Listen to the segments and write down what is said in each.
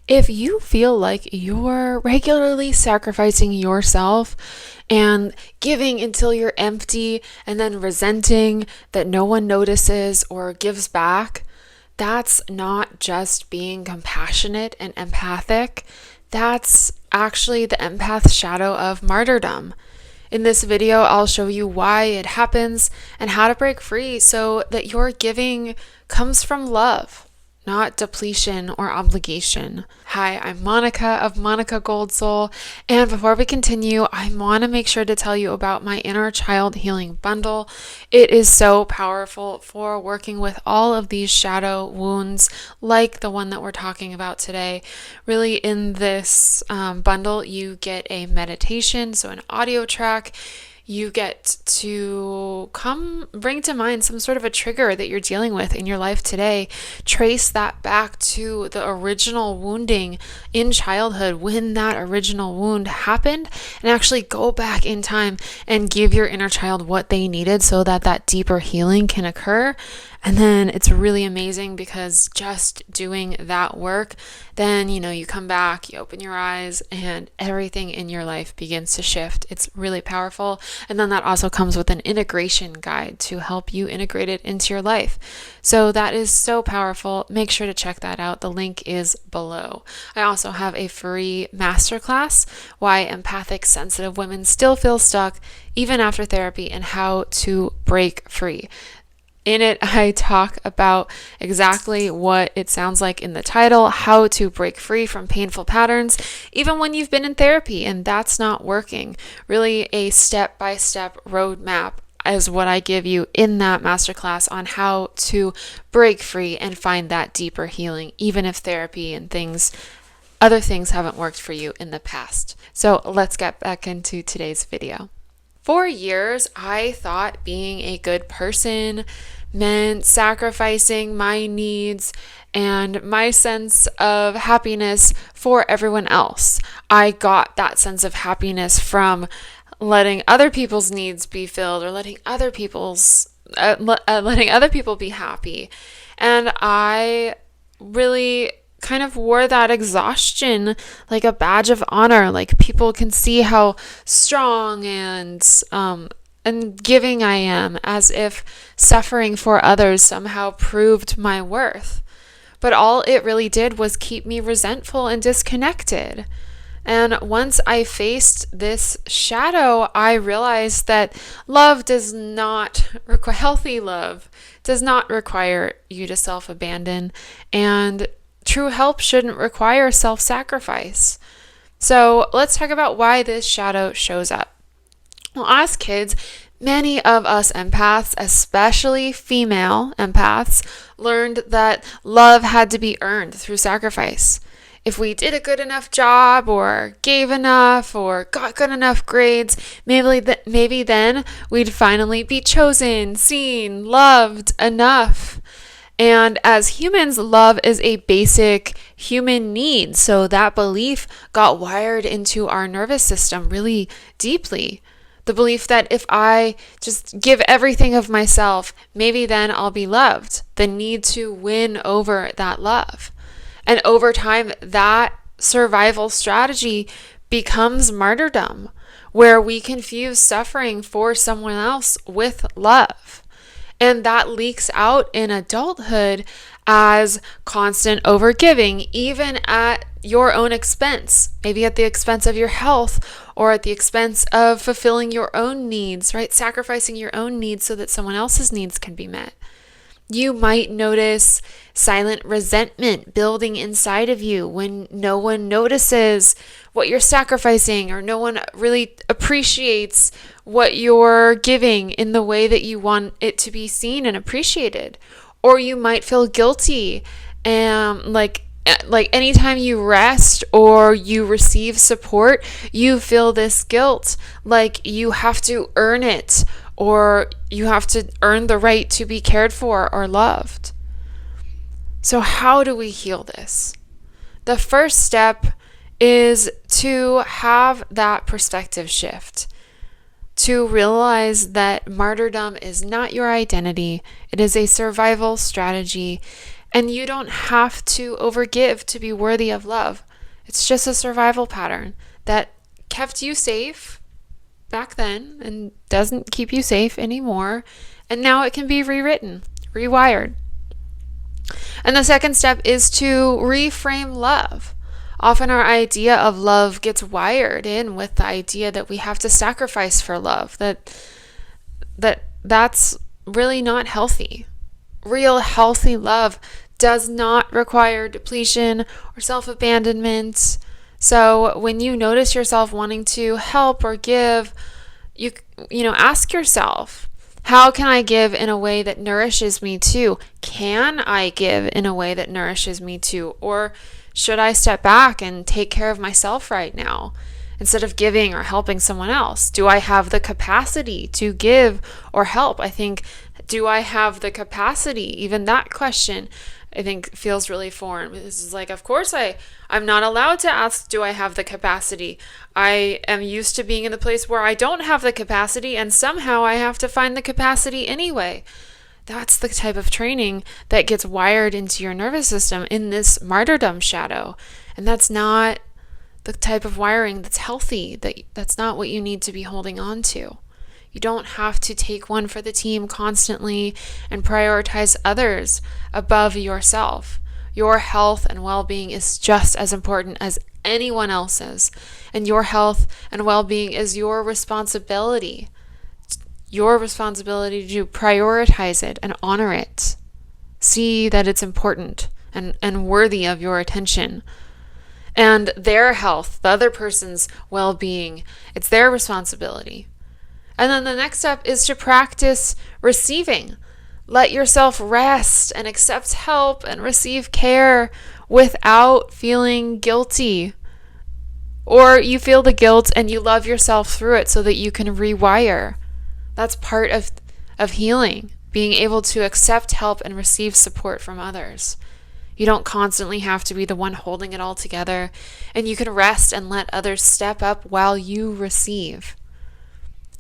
If you feel like you're regularly sacrificing yourself and giving until you're empty and then resenting that no one notices or gives back, that's not just being compassionate and empathic. That's actually the empath shadow of martyrdom. In this video, I'll show you why it happens and how to break free so that your giving comes from love, not depletion or obligation. Hi, I'm Monica of Monica Gold Soul, and before we continue, I want to make sure to tell you about my Inner Child Healing Bundle. It is so powerful for working with all of these shadow wounds, like the one that we're talking about today. Really, in this bundle, you get a meditation, so an audio track. You get to bring to mind some sort of a trigger that you're dealing with in your life today. Trace that back to the original wounding in childhood when that original wound happened, and actually go back in time and give your inner child what they needed so that that deeper healing can occur. And then it's really amazing because just doing that work, then, you come back, you open your eyes, and everything in your life begins to shift. It's really powerful. And then that also comes with an integration guide to help you integrate it into your life. So that is so powerful. Make sure to check that out. The link is below. I also have a free masterclass, Why Empathic Sensitive Women Still Feel Stuck Even After Therapy, and how to break free. In it, I talk about exactly what it sounds like in the title, how to break free from painful patterns, even when you've been in therapy and that's not working. Really, a step-by-step roadmap is what I give you in that masterclass on how to break free and find that deeper healing, even if therapy and other things haven't worked for you in the past. So let's get back into today's video. For years, I thought being a good person meant sacrificing my needs and my sense of happiness for everyone else. I got that sense of happiness from letting other people's needs be filled, or letting other people be happy. And I really kind of wore that exhaustion like a badge of honor. Like, people can see how strong and giving I am, as if suffering for others somehow proved my worth. But all it really did was keep me resentful and disconnected. And once I faced this shadow, I realized that healthy love does not require you to self-abandon, and true help shouldn't require self-sacrifice. So let's talk about why this shadow shows up. Well, as kids, many of us empaths, especially female empaths, learned that love had to be earned through sacrifice. If we did a good enough job, or gave enough, or got good enough grades, maybe then we'd finally be chosen, seen, loved enough. And as humans, love is a basic human need. So that belief got wired into our nervous system really deeply. The belief that if I just give everything of myself, maybe then I'll be loved. The need to win over that love. And over time, that survival strategy becomes martyrdom, where we confuse suffering for someone else with love. And that leaks out in adulthood as constant overgiving, even at your own expense, maybe at the expense of your health, or at the expense of fulfilling your own needs, right? Sacrificing your own needs so that someone else's needs can be met. You might notice silent resentment building inside of you when no one notices what you're sacrificing, or no one really appreciates what you're giving in the way that you want it to be seen and appreciated. Or you might feel guilty, and like anytime you rest or you receive support, you feel this guilt, like you have to earn it, or you have to earn the right to be cared for or loved. So how do we heal this? The first step is to have that perspective shift, to realize that martyrdom is not your identity. It is a survival strategy, And you don't have to overgive to be worthy of love. It's just a survival pattern that kept you safe back then and doesn't keep you safe anymore. And now it can be rewritten, rewired. And the second step is to reframe love. Often our idea of love gets wired in with the idea that we have to sacrifice for love, that's really not healthy. Real healthy love does not require depletion or self-abandonment. So when you notice yourself wanting to help or give, you ask yourself, how can I give in a way that nourishes me too? Can I give in a way that nourishes me too? Or should I step back and take care of myself right now instead of giving or helping someone else? Do I have the capacity to give or help? I think, do I have the capacity? Even that question, I think, feels really foreign. This is like, of course I'm not allowed to ask, do I have the capacity? I am used to being in the place where I don't have the capacity, and somehow I have to find the capacity anyway. That's the type of training that gets wired into your nervous system in this martyrdom shadow. And that's not the type of wiring that's healthy. That's not what you need to be holding on to. You don't have to take one for the team constantly and prioritize others above yourself. Your health and well-being is just as important as anyone else's. And your health and well-being is your responsibility. Your responsibility to prioritize it and honor it. See that it's important and worthy of your attention. And their health, the other person's well-being, it's their responsibility. And then the next step is to practice receiving. Let yourself rest and accept help and receive care without feeling guilty. Or you feel the guilt and you love yourself through it so that you can rewire. That's part of healing, being able to accept help and receive support from others. You don't constantly have to be the one holding it all together, and you can rest and let others step up while you receive.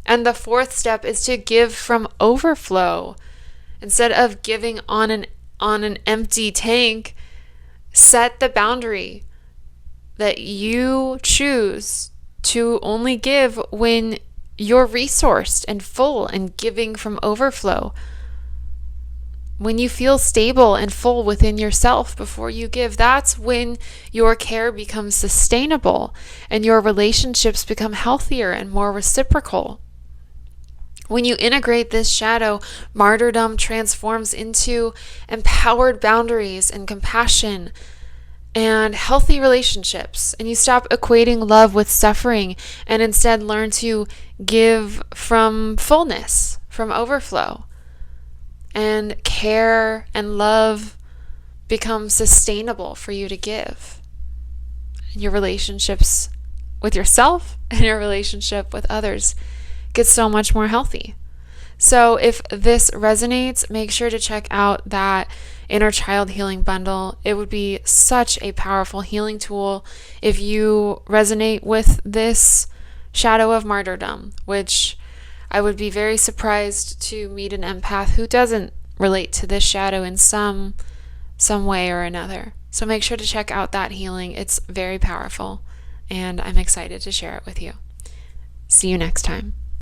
And the fourth step is to give from overflow. Instead of giving on an empty tank, set the boundary that you choose to only give when you're resourced and full and giving from overflow. When you feel stable and full within yourself before you give, that's when your care becomes sustainable and your relationships become healthier and more reciprocal. When you integrate this shadow, martyrdom transforms into empowered boundaries and compassion and healthy relationships. And you stop equating love with suffering and instead learn to give from fullness, from overflow. And care and love become sustainable for you to give. And your relationships with yourself and your relationship with others gets so much more healthy. So if this resonates, make sure to check out that Inner Child Healing Bundle. It would be such a powerful healing tool if you resonate with this shadow of martyrdom, which I would be very surprised to meet an empath who doesn't relate to this shadow in some way or another. So make sure to check out that healing. It's very powerful, and I'm excited to share it with you. See you next time.